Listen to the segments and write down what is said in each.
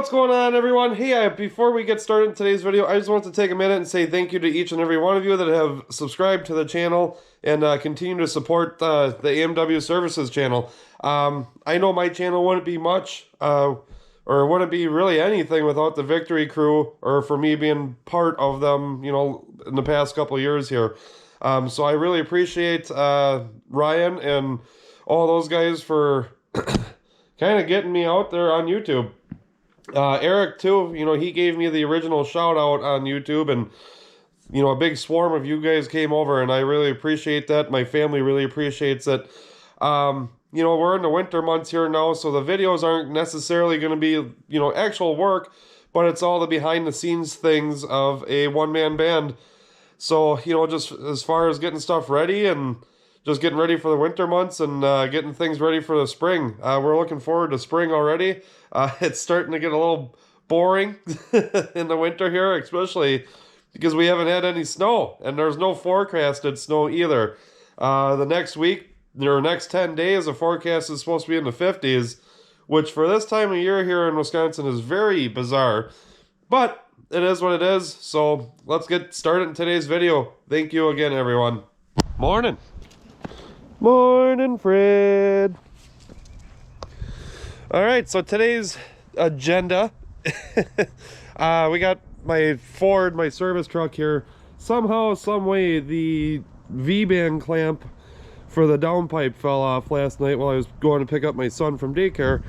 What's going on, everyone? Hey, before we get started in today's video, I just want to take a minute and say thank you to each and every one of you that have subscribed to the channel and continue to support the AMW Services channel. I know my channel wouldn't be much, or wouldn't be really anything without the Victory crew, or for me being part of them, you know, in the past couple of years here. So I really appreciate Ryan and all those guys for kind of getting me out there on YouTube. Eric too, you know, he gave me the original shout out on YouTube, and you know, a big swarm of you guys came over, and I really appreciate that. My family really appreciates it. You know, we're in the winter months here now, so the videos aren't necessarily going to be, you know, actual work, but it's all the behind the scenes things of a one-man band. So, you know, just as far as getting stuff ready and just getting ready for the winter months and getting things ready for the spring. We're looking forward to spring already. It's starting to get a little boring in the winter here, especially because we haven't had any snow, and there's no forecasted snow either. The next week, or next 10 days, the forecast is supposed to be in the 50s, which for this time of year here in Wisconsin is very bizarre. But it is what it is, so let's get started in today's video. Thank you again, everyone. Morning. Morning, Fred. All right, so today's agenda, we got my Ford, my service truck here. Somehow, some way, the V-band clamp for the downpipe fell off last night while I was going to pick up my son from daycare.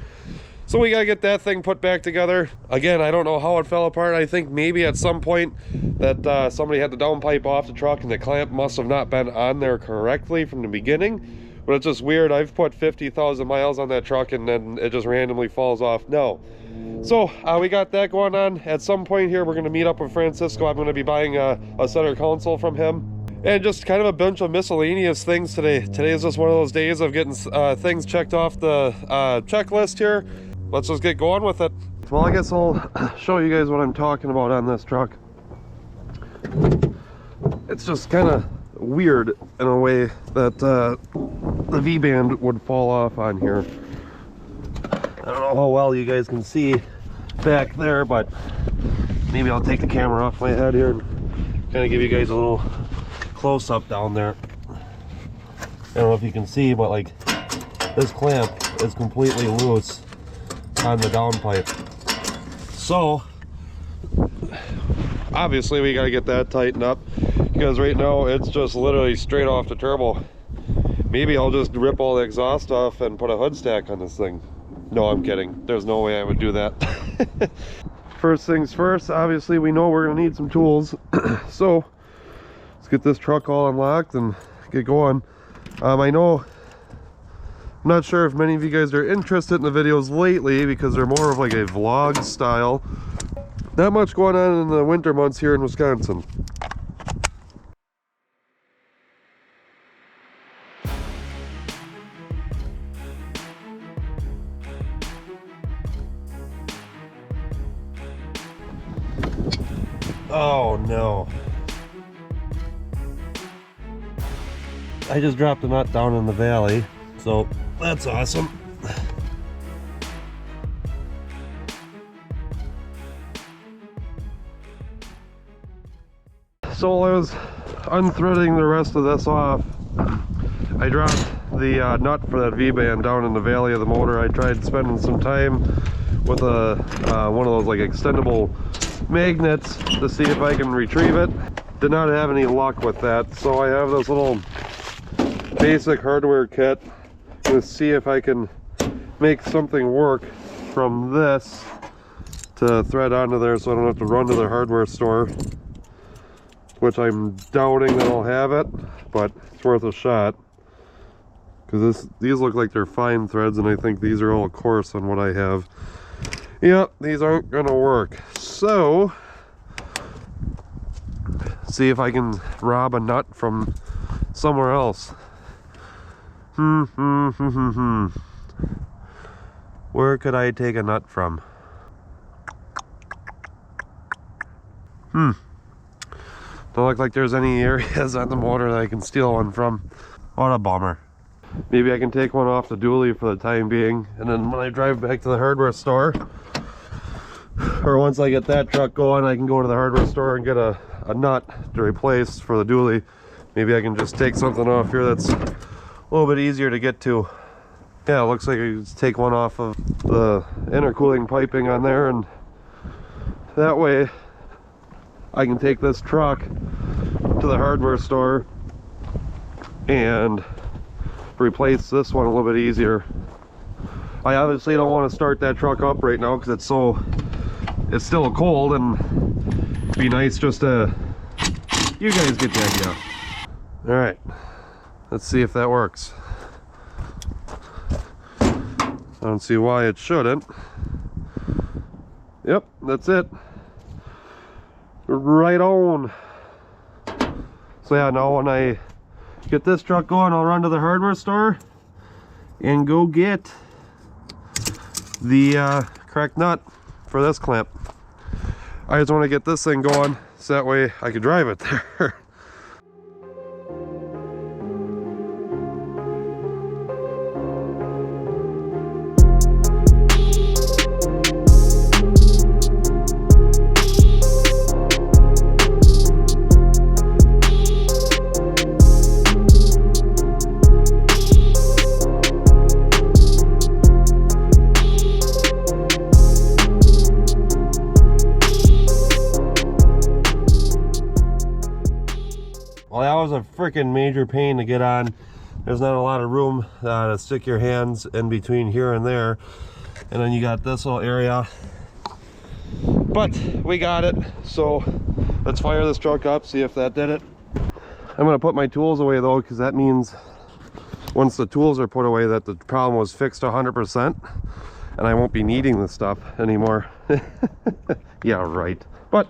So we gotta get that thing put back together. Again, I don't know how it fell apart. I think maybe at some point that somebody had the downpipe off the truck and the clamp must have not been on there correctly from the beginning. But it's just weird. I've put 50,000 miles on that truck and then it just randomly falls off. No. So we got that going on. At some point here, we're gonna meet up with Francisco. I'm gonna be buying a center console from him. And just kind of a bunch of miscellaneous things today. Today is just one of those days of getting things checked off the checklist here. Let's just get going with it. Well, I guess I'll show you guys what I'm talking about on this truck. It's just kind of weird in a way that the V-band would fall off on here. I don't know how well you guys can see back there, but maybe I'll take the camera off my head here and kind of give you guys a little close-up down there. I don't know if you can see, but like this clamp is completely loose on the downpipe. So obviously we got to get that tightened up, because right now it's just literally straight off the turbo. Maybe I'll just rip all the exhaust off and put a hood stack on this thing. No, I'm kidding. There's no way I would do that. First things first, obviously we know we're gonna need some tools. So let's get this truck all unlocked and get going. I know, I'm not sure if many of you guys are interested in the videos lately because they're more of like a vlog style. Not much going on in the winter months here in Wisconsin. Oh no. I just dropped a nut down in the valley, so that's awesome. So while I was unthreading the rest of this off, I dropped the nut for that V-band down in the valley of the motor. I tried spending some time with one of those like extendable magnets to see if I can retrieve it. Did not have any luck with that, so I have this little basic hardware kit to see if I can make something work from this to thread onto there so I don't have to run to the hardware store, which I'm doubting that I'll have it, but it's worth a shot, because these look like they're fine threads and I think these are all coarse on what I have. Yep, these aren't gonna work. So see if I can rob a nut from somewhere else. Where could I take a nut from? Don't look like there's any areas on the motor that I can steal one from. What a bummer. Maybe I can take one off the dually for the time being, and then when I drive back to the hardware store, or once I get that truck going, I can go to the hardware store and get a nut to replace for the dually. Maybe I can just take something off here that's a little bit easier to get to. Yeah, it looks like I just take one off of the intercooling piping on there, and that way I can take this truck to the hardware store and replace this one a little bit easier. I obviously don't want to start that truck up right now because it's still cold, and it'd be nice just to, you guys get the idea. All right, let's see if that works. I don't see why it shouldn't. Yep, that's it. Right on. So yeah, now when I get this truck going, I'll run to the hardware store and go get the correct nut for this clamp. I just want to get this thing going so that way I can drive it there. Well, that was a freaking major pain to get on. There's not a lot of room to stick your hands in between here and there. And then you got this little area. But we got it. So let's fire this truck up, see if that did it. I'm gonna put my tools away though, because that means once the tools are put away that the problem was fixed 100%. And I won't be needing this stuff anymore. Yeah, right. But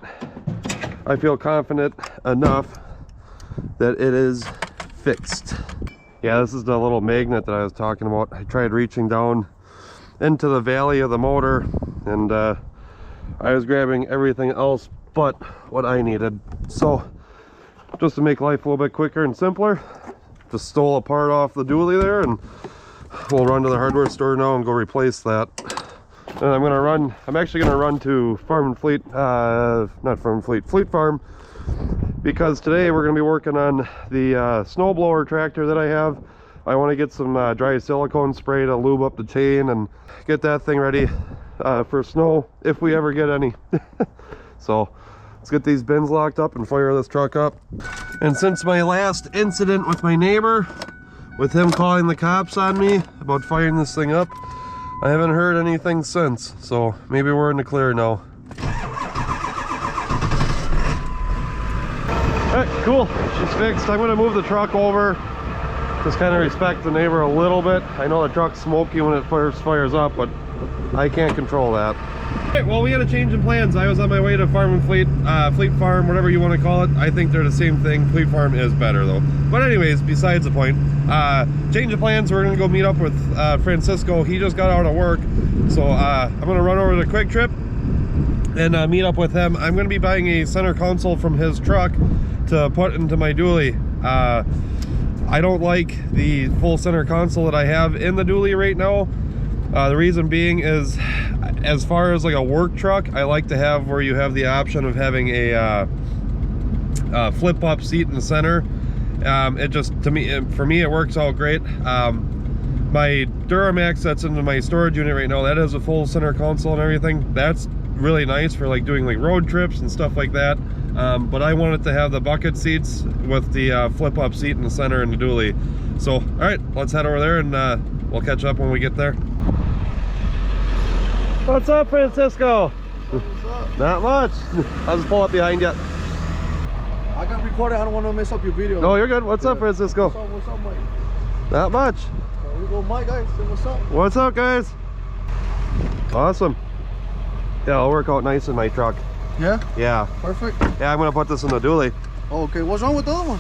I feel confident enough that it is fixed. Yeah, this is the little magnet that I was talking about. I tried reaching down into the valley of the motor, and I was grabbing everything else but what I needed. So just to make life a little bit quicker and simpler, just stole a part off the dually there, and we'll run to the hardware store now and go replace that. And I'm actually gonna run to Fleet Farm, because today we're going to be working on the Snowblower tractor that I have. I want to get some dry silicone spray to lube up the chain and get that thing ready for snow if we ever get any. So let's get these bins locked up and fire this truck up. And since my last incident with my neighbor, with him calling the cops on me about firing this thing up, I haven't heard anything since. So maybe we're in the clear now. Alright, cool. She's fixed. I'm going to move the truck over. Just kind of respect the neighbor a little bit. I know the truck's smoky when it first fires up, but I can't control that. Alright, well, we had a change in plans. I was on my way to Fleet Farm, whatever you want to call it. I think they're the same thing. Fleet Farm is better though. But anyways, besides the point, change of plans. We're going to go meet up with Francisco. He just got out of work. So I'm going to run over to Quick Trip and meet up with him. I'm going to be buying a center console from his truck to put into my dually. I don't like the full center console that I have in the dually right now. The reason being is, as far as like a work truck, I like to have where you have the option of having a flip up seat in the center. It just, for me it works out great. My Duramax that's in my storage unit right now, that has a full center console and everything. That's really nice for like doing like road trips and stuff like that. But I wanted to have the bucket seats with the flip up seat in the center in the dually. So all right, let's head over there and we'll catch up when we get there. What's up, Francisco? What's up? Not much. I'll just pull up behind you. I got recorded. I don't want to mess up your video. No, you're good. What's up, Francisco? What's up, Mike? Not much. Here we go, Mike, guys. Say what's up. What's up, guys? Awesome. Yeah, it'll work out nice in my truck. Yeah? Yeah. Perfect. Yeah, I'm gonna put this in the dually. Oh, okay. What's wrong with the other one?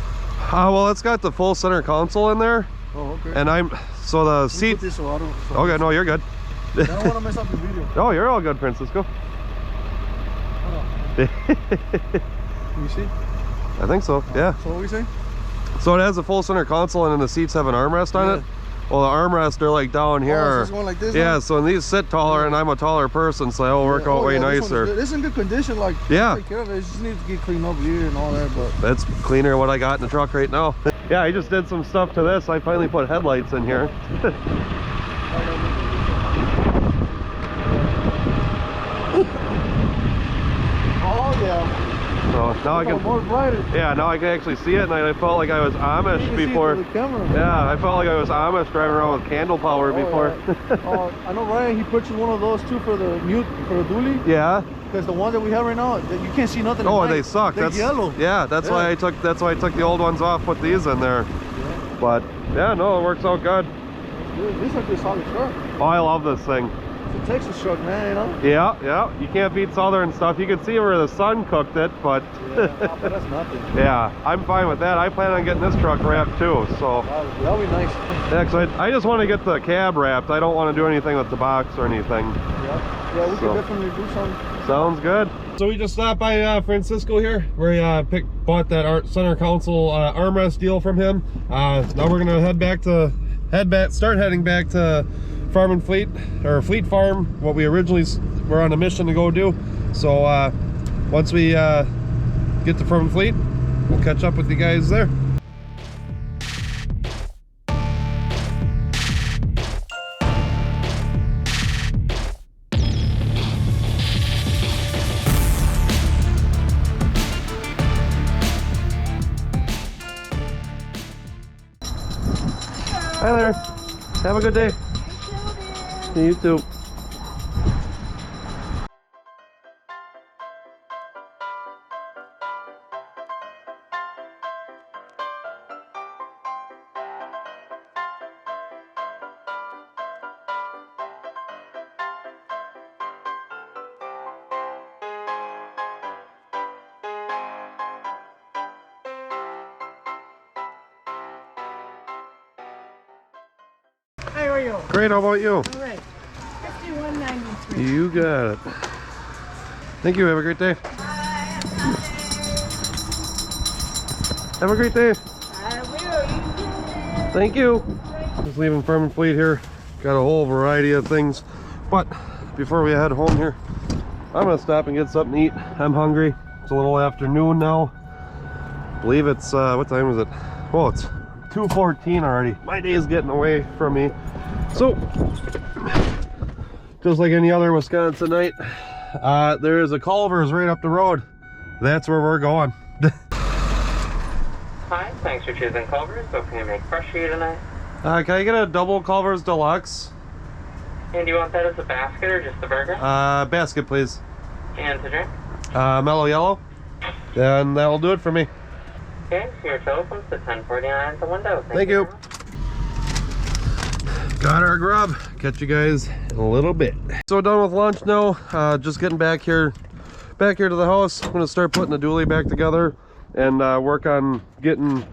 Well, it's got the full center console in there. Oh, okay. And so the seat. Put this so I don't, Okay, no, you're good. I don't want to mess up your video. Oh, you're all good, Francisco. Hold on. Can you see? I think so, yeah. So what we say? So it has a full center console and then the seats have an armrest on it. Well, the armrests are like down here. Oh, so it's going like this, yeah, huh? so and these sit taller, and I'm a taller person, so it'll work out way nicer. It's in good condition. Like, yeah. Take care of it. It just needs to get cleaned up here and all that. But that's cleaner than what I got in the truck right now. Yeah, I just did some stuff to this. I finally put headlights in here. oh yeah. So now I can, more brighter. yeah, now I can actually see it, and I felt like I was Amish before. Yeah, I felt like I was Amish driving around with candle power before. Yeah. I know Ryan. He purchased one of those too for the dually. Yeah. Because the ones that we have right now, you can't see nothing. Oh, they suck. They're yellow. Yeah, that's why I took the old ones off, put these in there. Yeah. But yeah, no, it works out good. This is a solid truck. Oh, I love this thing. It's a Texas truck, man, you know? Yeah, yeah. You can't beat southern stuff. You can see where the sun cooked it, but yeah, but that's nothing. Yeah, I'm fine with that. I plan on getting this truck wrapped too, so that'll be nice. Yeah, cause I just want to get the cab wrapped. I don't want to do anything with the box or anything. Yeah, we can definitely do something. Sounds good. So we just stopped by Francisco here, where we bought that center console armrest deal from him. Now we're gonna start heading back to Farm and Fleet, or Fleet Farm, what we originally were on a mission to go do. So once we get to Farm and Fleet, we'll catch up with you guys there. Hi there. Have a good day. You too. How are you? Great, how about you? All right. 51.93. You got it. Thank you, have a great day. Have a great day. I will. Thank you. Just leaving Farm and Fleet here. Got a whole variety of things. But before we head home here, I'm gonna stop and get something to eat. I'm hungry. It's a little afternoon now. I believe it's, what time is it? Oh, it's 2:14 already. My day is getting away from me. So, just like any other Wisconsinite, there is a Culver's right up the road. That's where we're going. Hi, thanks for choosing Culver's. What can I make fresh for you tonight? Can I get a double Culver's Deluxe? And do you want that as a basket or just the burger? Basket, please. And to drink? Mellow yellow. And that'll do it for me. Okay, so your total comes to $10.49 at the window. Thank you. Got our grub. Catch you guys in a little bit. So done with lunch now. Just getting back here to the house. I'm gonna start putting the dually back together and work on getting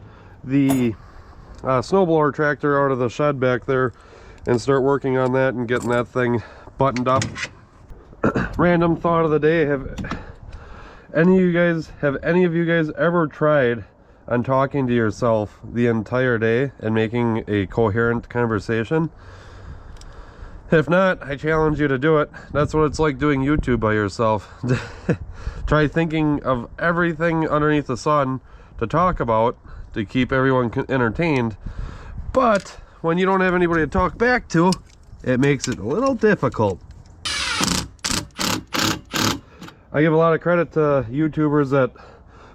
the snowblower tractor out of the shed back there and start working on that and getting that thing buttoned up. Random thought of the day: have any of you guys ever tried on talking to yourself the entire day and making a coherent conversation? If not, I challenge you to do it. That's what it's like doing YouTube by yourself. Try thinking of everything underneath the sun to talk about to keep everyone entertained, but when you don't have anybody to talk back to, it makes it a little difficult. I give a lot of credit to YouTubers that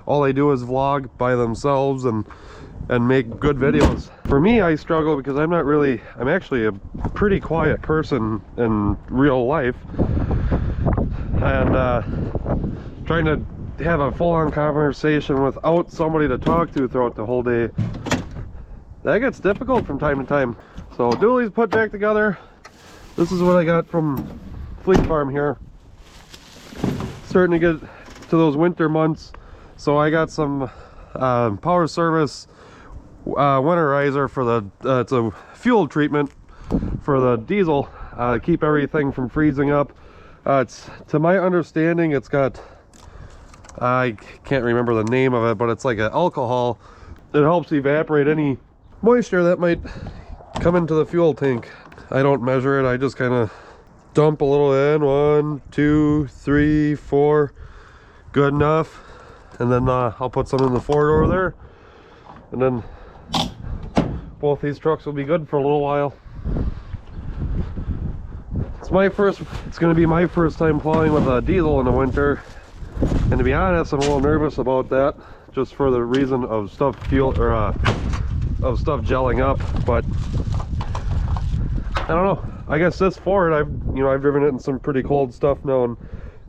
all they do is vlog by themselves and make good videos. For me, I struggle because I'm actually a pretty quiet person in real life, and trying to have a full-on conversation without somebody to talk to throughout the whole day, that gets difficult from time to time. So dually's put back together. This is what I got from Fleet Farm here. Starting to get to those winter months, so I got some power service winterizer for the it's a fuel treatment for the diesel, keep everything from freezing up. It's, to my understanding, it's got, I can't remember the name of it, but it's like an alcohol. It helps evaporate any moisture that might coming to the fuel tank. I don't measure it, I just kind of dump a little in. 1, 2, 3, 4. Good enough. And then I'll put some in the Ford over there. And then both these trucks will be good for a little while. It's going to be my first time plowing with a diesel in the winter. And to be honest, I'm a little nervous about that, just for the reason of stuff gelling up. But I don't know. I guess this Ford, I've driven it in some pretty cold stuff now, and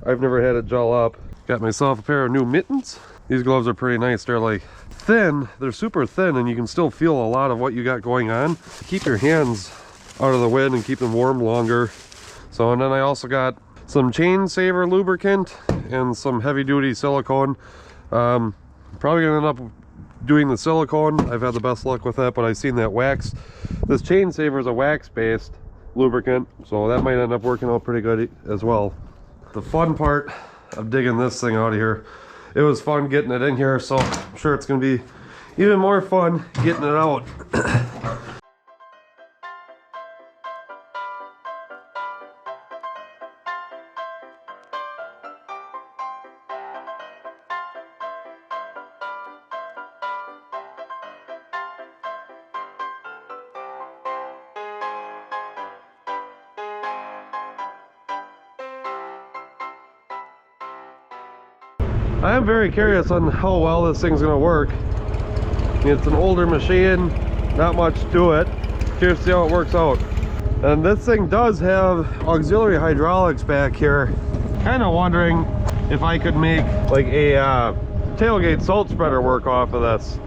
I've never had it gel up. Got myself a pair of new mittens. These gloves are pretty nice. They're like thin. They're super thin, and you can still feel a lot of what you got going on. Keep your hands out of the wind and keep them warm longer. So, and then I also got some chain saver lubricant and some heavy duty silicone. Probably gonna end up doing the silicone. I've had the best luck with that, but I've seen that wax. This chain saver is a wax based lubricant, so that might end up working out pretty good as well. The fun part of digging this thing out of here, it was fun getting it in here, so I'm sure it's gonna be even more fun getting it out. I am very curious on how well this thing's gonna work. I mean, it's an older machine, not much to it. Curious to see how it works out. And this thing does have auxiliary hydraulics back here. Kind of wondering if I could make like a tailgate salt spreader work off of this.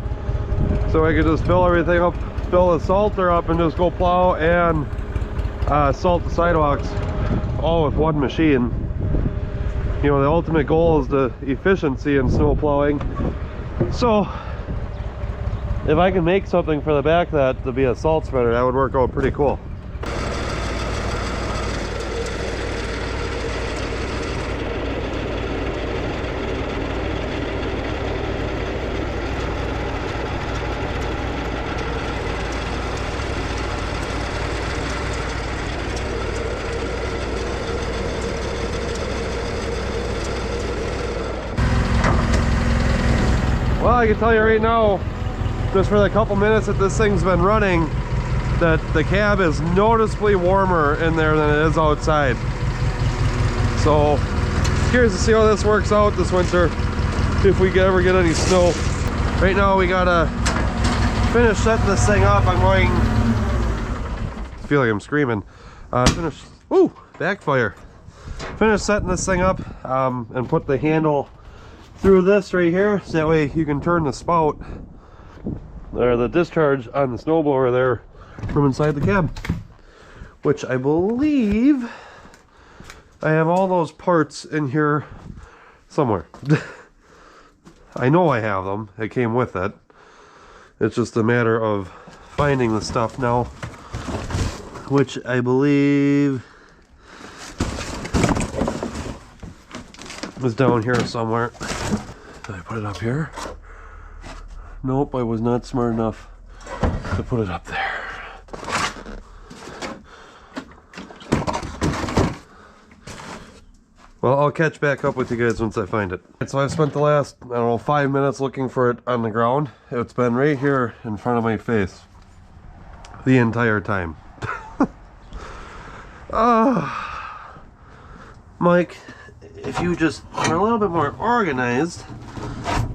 So I could just fill everything up, fill the salter up, and just go plow and salt the sidewalks all with one machine. You know, the ultimate goal is the efficiency in snow plowing. So if I can make something for the back of that to be a salt spreader, that would work out pretty cool. Well, I can tell you right now, just for the couple minutes that this thing's been running, that the cab is noticeably warmer in there than it is outside. So, curious to see how this works out this winter, if we ever get any snow. Right now we gotta finish setting this thing up. I'm going, I feel like I'm screaming. Ooh, backfire. Finish setting this thing up and put the handle through this right here, so that way you can turn the spout or the discharge on the snowblower there from inside the cab, which I believe I have all those parts in here somewhere. I know I have them, it came with it. It's just a matter of finding the stuff now, which I believe is down here somewhere. Did I put it up here? Nope, I was not smart enough to put it up there. Well, I'll catch back up with you guys once I find it. So I've spent the last, I don't know, 5 minutes looking for it on the ground. It's been right here in front of my face the entire time. Mike, if you just were a little bit more organized,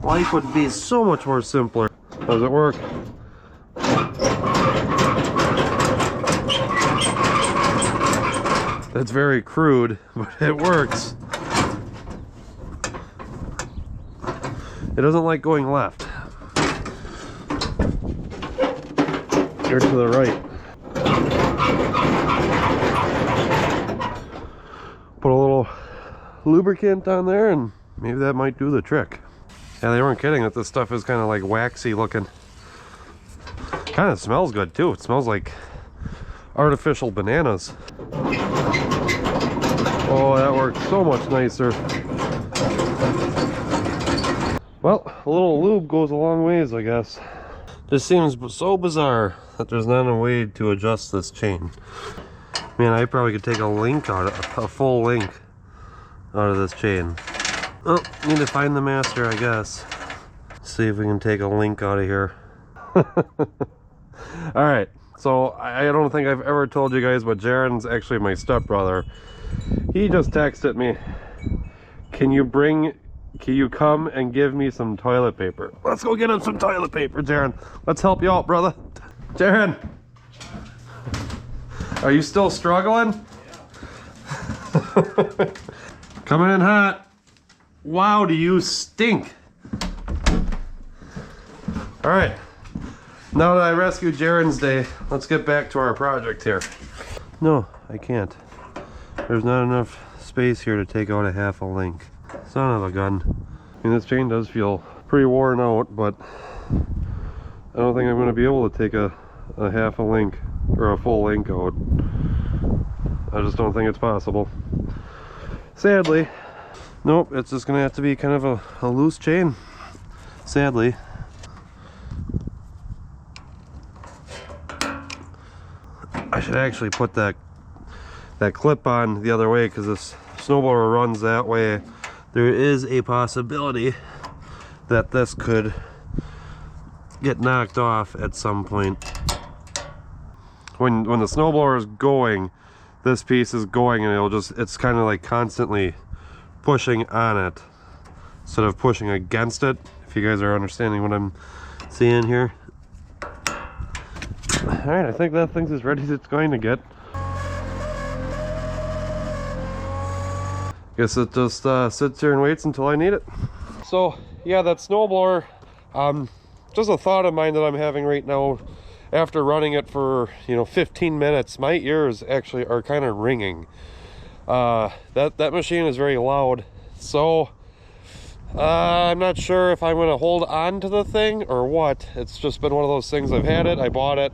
life would be so much more simpler. Does it work? That's very crude, but it works. It doesn't like going left. Or to the right. Put a little lubricant on there and maybe that might do the trick. Yeah, they weren't kidding that this stuff is kind of like waxy looking. Kind of smells good too. It smells like artificial bananas. Oh, that works so much nicer. Well, a little lube goes a long ways, I guess. This seems so bizarre that there's not a way to adjust this chain. Man, I probably could take a link out of a full link out of this chain. Oh, need to find the master, I guess. See if we can take a link out of here. Alright, so I don't think I've ever told you guys, but Jaren's actually my stepbrother. He just texted me, can you come and give me some toilet paper? Let's go get him some toilet paper, Jaren. Let's help you out, brother. Jaren, are you still struggling? Yeah. Coming in hot. Wow, do you stink? All right, now that I rescued Jaren's day, let's get back to our project here. No, I can't. There's not enough space here to take out a half a link. Son of a gun. I mean, this chain does feel pretty worn out, but I don't think I'm going to be able to take a half a link or a full link out. I just don't think it's possible. Sadly. Nope, it's just going to have to be kind of a loose chain. Sadly. I should actually put that clip on the other way, because this snowblower runs that way. There is a possibility that this could get knocked off at some point. When the snowblower is going, this piece is going, and it's kind of like constantly pushing on it instead of pushing against it, if you guys are understanding what I'm seeing here. Alright, I think that thing's as ready as it's going to get. Guess it just sits here and waits until I need it. So yeah, that snowblower, just a thought of mine that I'm having right now after running it for 15 minutes. My ears actually are kind of ringing. That machine is very loud, so I'm not sure if I'm going to hold on to the thing or what. It's just been one of those things. I've had it, I bought it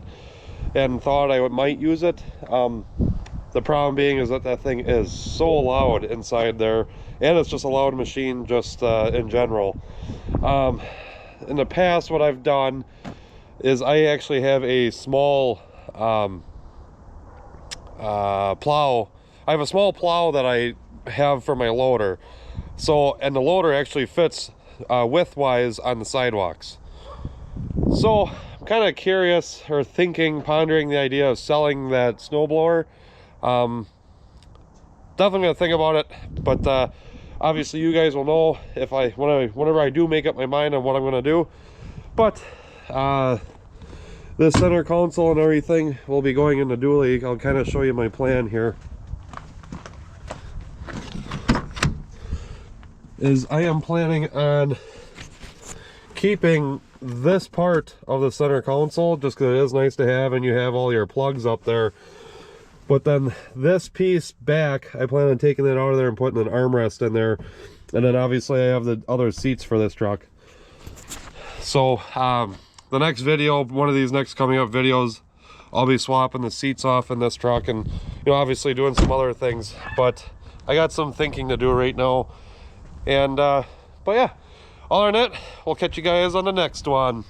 and thought I might use it. The problem being is that thing is so loud inside there, and it's just a loud machine just in general. In the past, what I've done is I actually have a small plow. I have a small plow that I have for my loader. So, and the loader actually fits width-wise on the sidewalks. So, I'm kind of curious, or pondering the idea of selling that snowblower. Definitely gonna think about it, but obviously you guys will know if whenever I do make up my mind on what I'm gonna do. But the center console and everything will be going into dually. I'll kind of show you my plan here. I am planning on keeping this part of the center console just because it is nice to have, and you have all your plugs up there. But then this piece back, I plan on taking it out of there and putting an armrest in there. And then obviously I have the other seats for this truck. So the next video, one of these next coming up videos, I'll be swapping the seats off in this truck and obviously doing some other things. But I got some thinking to do right now. And but yeah, other than that, we'll catch you guys on the next one.